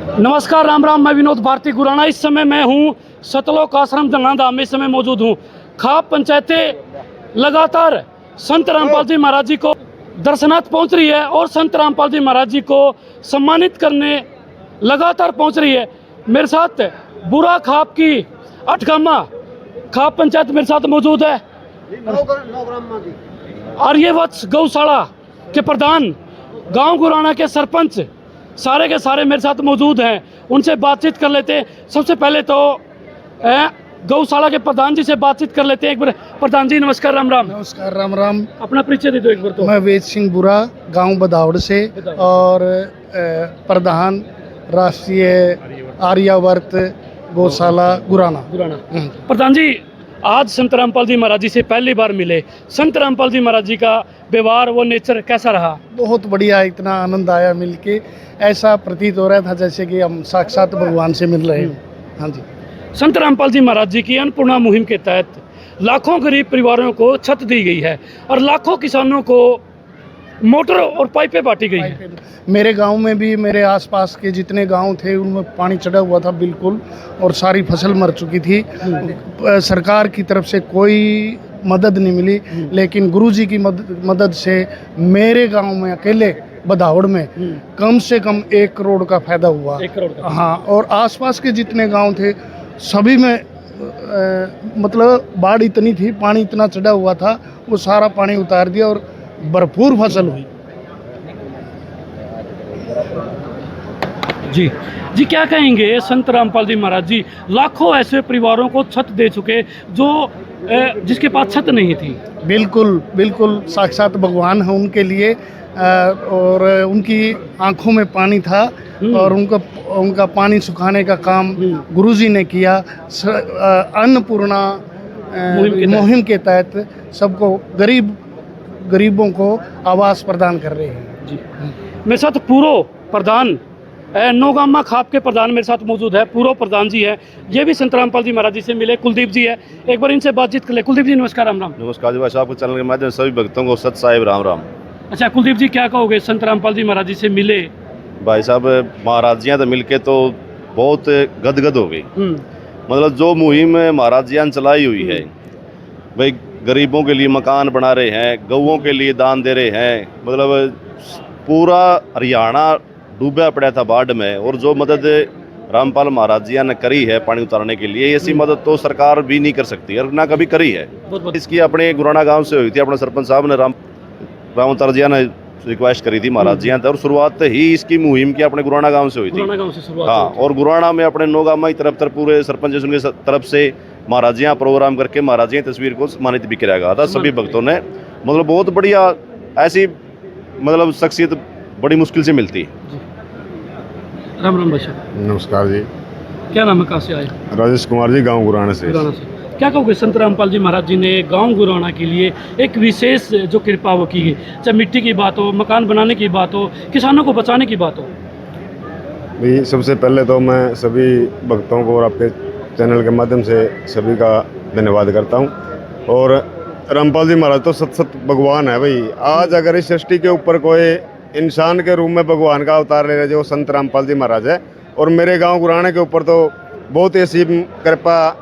नमस्कार, राम राम। मैं विनोद भारती गुराना। इस समय मैं हूँ सतलोक आश्रम जंगनाधाम में इस समय मौजूद हूँ। खाप पंचायतें लगातार संत रामपाल जी महाराज जी को दर्शनार्थ पहुँच रही है और संत रामपाल जी महाराज जी को सम्मानित करने लगातार पहुँच रही है। मेरे साथ बुरा खाप की अठगामा खाप पंचायत मेरे साथ मौजूद है। आर्यवत्स गौशाला के प्रधान, गांव गुराना के सरपंच, सारे के सारे मेरे साथ मौजूद हैं। उनसे बातचीत कर लेते हैं। सबसे पहले तो गौशाला के प्रधान जी से बातचीत कर लेते हैं। एक बार प्रधान जी नमस्कार, राम राम। नमस्कार, राम राम। अपना परिचय दे दो एक बार तो। मैं वेद सिंह बुरा, गांव बदावड़ से और प्रधान राष्ट्रीय आर्यावर्त गौशाला गुराना। प्रधान जी, आज संत रामपाल जी महाराज जी से पहली बार मिले। संत रामपाल जी महाराज जी का व्यवहार वो नेचर कैसा रहा? बहुत बढ़िया, इतना आनंद आया मिलके। ऐसा प्रतीत हो रहा था जैसे कि हम साक्षात भगवान से मिल रहे हैं। हाँ जी। संत रामपाल जी महाराज जी की अन्नपूर्णा मुहिम के तहत लाखों गरीब परिवारों को छत दी गई है और लाखों किसानों को मोटर और पाइपें बांटी गई है। मेरे गांव में भी, मेरे आसपास के जितने गांव थे उनमें पानी चढ़ा हुआ था बिल्कुल, और सारी फसल मर चुकी थी। सरकार की तरफ से कोई मदद नहीं मिली, लेकिन गुरुजी की मदद से मेरे गांव में अकेले बदावड़ में कम से कम 1 करोड़ का फायदा हुआ। 1 करोड़ का। हाँ, और आसपास के जितने गांव थे सभी में मतलब बाढ़ इतनी थी, पानी इतना चढ़ा हुआ था, वो सारा पानी उतार दिया और भरपूर फसल हुई। जी जी, क्या कहेंगे? संत रामपाल जी महाराज जी लाखों ऐसे परिवारों को छत दे चुके जो जिसके पास छत नहीं थी। बिल्कुल बिल्कुल, साक्षात भगवान है उनके लिए। और उनकी आंखों में पानी था और उनका पानी सुखाने का काम गुरुजी ने किया। अन्नपूर्णा मुहिम के तहत सबको गरीबों को आवास प्रदान कर रहे हैं। जी, मेरे साथ पूर्व प्रधान नौगामा खाप के प्रधान मेरे साथ मौजूद है। पूर्व प्रधान जी है, ये भी संत रामपाल जी महाराज जी से मिले। कुलदीप जी है, एक बार इनसे बातचीत कर ले। कुलदीप जी नमस्कार, राम राम। नमस्कार जी, भाई साहब के चैनल के माध्यम से सभी भक्तों को सत साहिब राम राम। अच्छा कुलदीप जी, क्या कहोगे? संत रामपाल जी महाराज जी से मिले। भाई साहब, महाराज जी तो मिलके तो बहुत गदगद हो गई। मतलब जो मुहिम महाराज जी ने चलाई हुई है, भाई गरीबों के लिए मकान बना रहे हैं, गऊओं के लिए दान दे रहे हैं। मतलब पूरा हरियाणा डूबा पड़ा था बाढ़ में, और जो मदद रामपाल महाराज जी ने करी है पानी उतारने के लिए, ऐसी मदद तो सरकार भी नहीं कर सकती और ना कभी करी है। इसकी अपने गुराना गांव से हुई थी। अपने सरपंच साहब ने राम अवतार जी ने रिक्वेस्ट करी थी महाराज जी ने, और शुरुआत ही इसकी मुहिम की अपने गुराना गांव से हुई थी। हाँ, और गुराना में अपने नौगामा की तरफ पूरे सरपंच उनके तरफ से महाराज जी प्रोग्राम करके महाराज जी तस्वीर को सम्मानित भी किया गया था सभी भक्तों ने। मतलब बहुत बढ़िया, ऐसी मतलब शख्सियत बड़ी मुश्किल से मिलती है। राम राम बादशाह। नमस्कार जी। क्या नाम है, कहाँ से आए? राजेश कुमार जी, गांव गुराना से। क्या कहोगे? संत रामपाल जी महाराज जी ने गांव गुराना के लिए एक विशेष जो कृपा वो की है, चाहे मिट्टी की बात हो, मकान बनाने की बात हो, किसानों को बचाने की बात हो। भाई सबसे पहले तो मैं सभी भक्तों को और आपके चैनल के माध्यम से सभी का धन्यवाद करता हूं। और रामपाल जी महाराज तो सत भगवान है भाई। आज अगर इस सृष्टि के ऊपर कोई इंसान के रूप में भगवान का अवतार ले रहे जो संत रामपाल जी महाराज है, और मेरे गांव गुराना के ऊपर तो बहुत ऐसी कृपा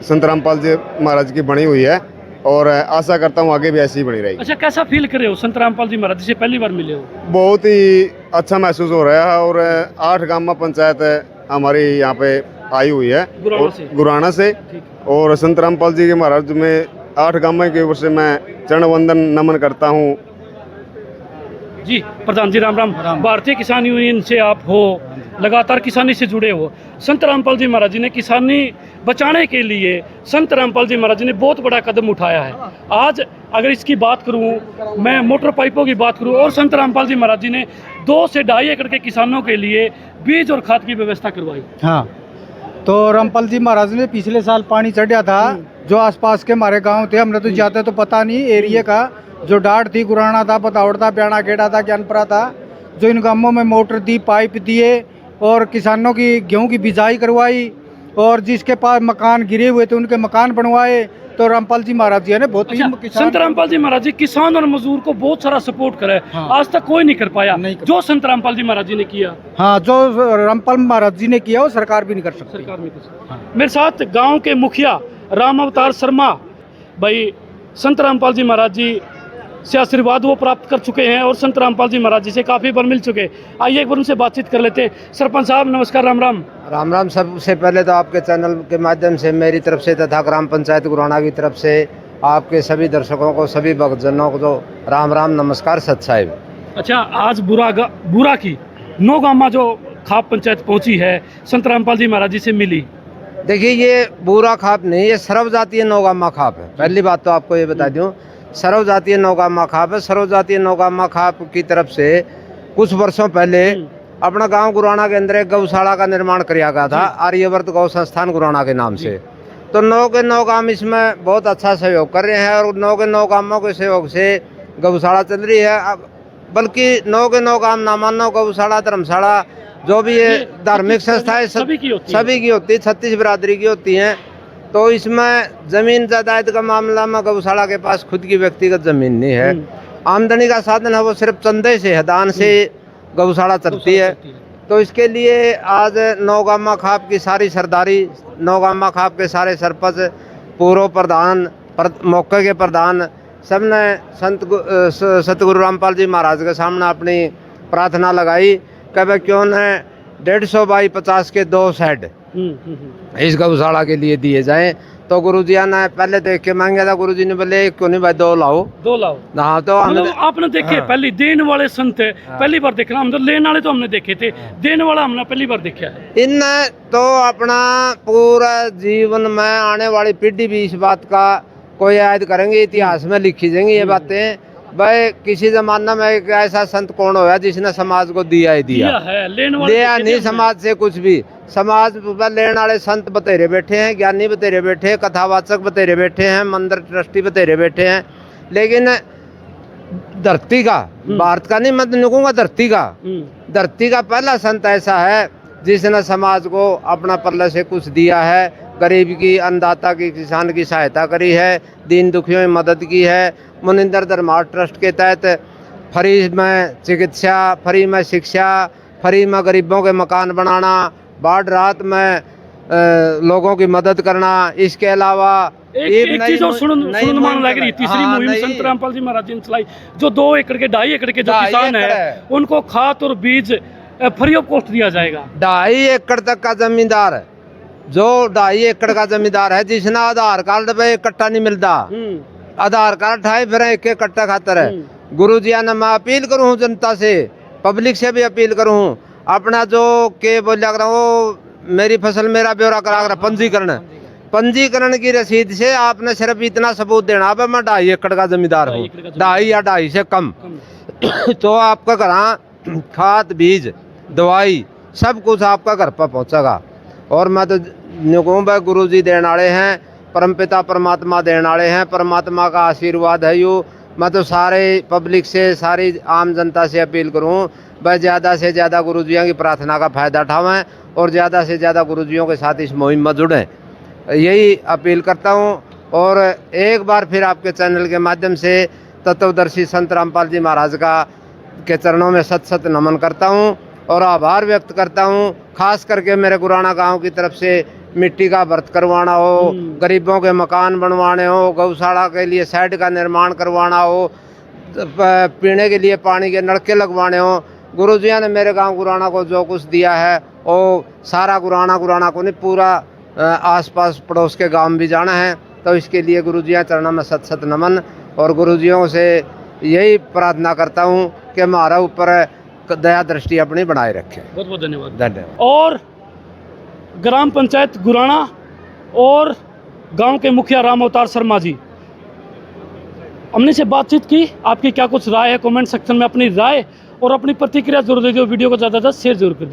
संत रामपाल जी महाराज की बनी हुई है, और आशा करता हूँ आगे भी ऐसी ही बनी रहेगी। अच्छा, कैसा फील कर रहे हो? संत रामपाल जी महाराज जी से पहली बार मिले हो। बहुत ही अच्छा महसूस हो रहा है। और 8 गामा पंचायत हमारी यहाँ पे आई हुई है गुराना से। और संत रामपाल जी के महाराज में 8 गामा की ओर से मैं चरण वंदन नमन करता हूँ। जी प्रधान जी, राम राम। भारतीय किसान यूनियन से आप हो, लगातार किसानी से जुड़े हो। संत रामपाल जी महाराज जी ने किसानी बचाने के लिए, संत रामपाल जी महाराज जी ने बहुत बड़ा कदम उठाया है। आज अगर इसकी बात करूं, मैं मोटर पाइपों की बात करूं, और संत रामपाल जी महाराज जी ने 2 से 2.5 एकड़ के किसानों के लिए बीज और खाद की व्यवस्था करवाई। हाँ, तो रामपाल जी महाराज ने पिछले साल पानी चढ़ा था, जो आसपास के हमारे गांव थे, हमने तो ज़्यादा तो पता नहीं एरिया का, जो डाढ़ थी, गुराना था, बदावड़ था, प्याणा खेड़ा था, ज्ञानपुरा था, जो इन गांवों में मोटर दी, पाइप दिए और किसानों की गेहूं की बिजाई करवाई, और जिसके पास मकान गिरे हुए थे उनके मकान बनवाए, तो रामपाल जी महाराज जी ने बहुत ही अच्छा, संत रामपाल जी महाराज जी किसान और मजदूर को बहुत सारा सपोर्ट करा है। हाँ। आज तक कोई नहीं कर पाया नहीं कर जो संत रामपाल जी महाराज जी ने किया। हाँ, जो रामपाल महाराज जी ने किया वो सरकार भी नहीं कर सकती। सरकार में कुछ मेरे साथ गांव के मुखिया राम अवतार शर्मा भाई संत रामपाल जी महाराज जी से आशीर्वाद वो प्राप्त कर चुके हैं और संत रामपाल जी महाराज जी से काफ़ी बार मिल चुके। आइए एक बार उनसे बातचीत कर लेते हैं। सरपंच साहब नमस्कार, राम राम। राम राम। सबसे पहले तो आपके चैनल के माध्यम से मेरी तरफ से तथा ग्राम पंचायत गुराना की तरफ से आपके सभी दर्शकों को, सभी भक्तजनों को तो राम राम, नमस्कार, सत साहिब। अच्छा, आज बुरा की नौगामा जो खाप पंचायत पहुंची है संत रामपाल जी महाराज जी से मिली। देखिए, ये बुरा खाप नहीं, ये सर्वजातीय नौगामा खाप है। पहली बात तो आपको ये बता दूं, सर्वजातीय नौगामा खाप है। सर्वजातीय नौगामा खाप की तरफ से कुछ वर्षों पहले अपना गांव गुराना के अंदर एक गौशाला का निर्माण किया गया था, आर्यवर्त गौ संस्थान गुराना के नाम से। तो 9 के 9 गांव इसमें बहुत अच्छा सहयोग कर रहे हैं और 9 के 9 गांवों के सहयोग से गौशाला चल रही है। बल्कि 9 के 9 गांव ना मानो, गौशाला, धर्मशाला, जो भी ये धार्मिक संस्थाएं सभी की होती है, 36 बिरादरी की होती हैं। तो इसमें जमीन जायदाद का मामला में गौशाला के पास खुद की व्यक्तिगत जमीन नहीं है। आमदनी का साधन है वो सिर्फ चंदे से है, दान से गौशाला चलती है। तो इसके लिए आज नौगामा खाप की सारी सरदारी, नौगामा खाप के सारे सरपंच, पूर्व प्रधान, मौके के प्रधान, सब ने सतगुरु रामपाल जी महाराज के सामने अपनी प्रार्थना लगाई कि भाई क्यों न 150 बाई 50 के 2 शेड इस गौशाला के लिए दिए जाएं। तो गुरुजी ने पहले देख के मांगा था, गुरुजी ने बोले क्यों नहीं भाई 2 लाओ। हाँ, तो मतलब आपने देखे पहली देने वाले संत है, पहली बार देखना। हम तो लेने वाले तो हमने देखे थे, देने वाला हमने पहली बार देखा है। इनने तो अपना पूरा जीवन में आने वाली पीढ़ी भी इस बात का कोई याद करेंगे, इतिहास में लिखी जाएंगी ये बातें। भाई किसी जमाना में एक ऐसा संत कौन होया जिसने समाज को दिया ही दिया है, लिया नहीं समाज से कुछ भी। समाज पर लेने वाले संत बतेरे बैठे हैं, ज्ञानी बतेरे बैठे हैं, कथावाचक बतेरे बैठे हैं, मंदिर ट्रस्टी बतेरे बैठे हैं। लेकिन धरती का, भारत का नहीं, मैं तो कहूँगा धरती का पहला संत ऐसा है जिसने समाज को अपना पल्ले से कुछ दिया है, गरीब की, अन्नदाता की, किसान की सहायता करी है, दीन दुखियों में मदद की है। मुनिंदर धर्मार्थ ट्रस्ट के तहत फ्री में चिकित्सा, फ्री में शिक्षा, फ्री में गरीबों के मकान बनाना, बाढ़ रात में लोगों की मदद करना। इसके अलावा एक चीज और सुनने मान लग रही, तीसरी मुहिम संत रामपाल जी महाराज जी ने चलाई, जो 2 एकड़ के 2.5 एकड़ के जो किसान है उनको खाद और बीज फ्री ऑफ कॉस्ट दिया जाएगा। 2.5 एकड़ तक का जमींदार, जो 2.5 एकड़ का जमींदार है, जिसने आधार कार्ड पे कट्टा नहीं मिलता, आधार कार्ड ठाए फिर एक कट्टा खातर है। गुरुजी ने मैं अपील करूँ जनता से, पब्लिक से भी अपील करूँ, अपना जो के बोलिया करा वो मेरी फसल मेरा ब्यौरा करा कर पंजीकरण की रसीद से आपने सिर्फ इतना सबूत देना है मैं 2.5 एकड़ का जमींदार हूँ, 2.5 या 2.5 से कम। तो आपका घर खाद, बीज, दवाई सब कुछ आपका घर पर पहुँचेगा। और मैं तो कहूँ भाई गुरुजी देने वाले हैं, परमपिता परमात्मा देने वाले हैं, परमात्मा का आशीर्वाद है यू। मैं तो सारे पब्लिक से, सारी आम जनता से अपील करूं भाई ज़्यादा से ज़्यादा गुरुजियों की प्रार्थना का फ़ायदा उठावें और ज़्यादा से ज़्यादा गुरुजियों के साथ इस मुहिम में जुड़ें, यही अपील करता हूं। और एक बार फिर आपके चैनल के माध्यम से तत्वदर्शी संत रामपाल जी महाराज के चरणों में सत सत नमन करता हूं और आभार व्यक्त करता हूं। खास करके मेरे गुराना गांव की तरफ से मिट्टी का व्रत करवाना हो, गरीबों के मकान बनवाने हो, गौशाला के लिए शेड का निर्माण करवाना हो, पीने के लिए पानी के नलके लगवाने हो, गुरुजिया ने मेरे गांव गुराना को जो कुछ दिया है वो सारा गुराना को नहीं, पूरा आसपास पड़ोस के गांव भी जाना है। तो इसके लिए गुरुजिया चरणों में सत सत नमन और गुरुजियों से यही प्रार्थना करता हूँ कि हमारा ऊपर दया दृष्टि अपनी बनाए रखे। बहुत बहुत धन्यवाद। और ग्राम पंचायत गुराना और गांव के मुखिया राम अवतार शर्मा जी, हमने से बातचीत की। आपकी क्या कुछ राय है, कमेंट सेक्शन में अपनी राय और अपनी प्रतिक्रिया जरूर दीजिए। वीडियो को ज़्यादा से ज़्यादा शेयर जरूर कर दीजिए।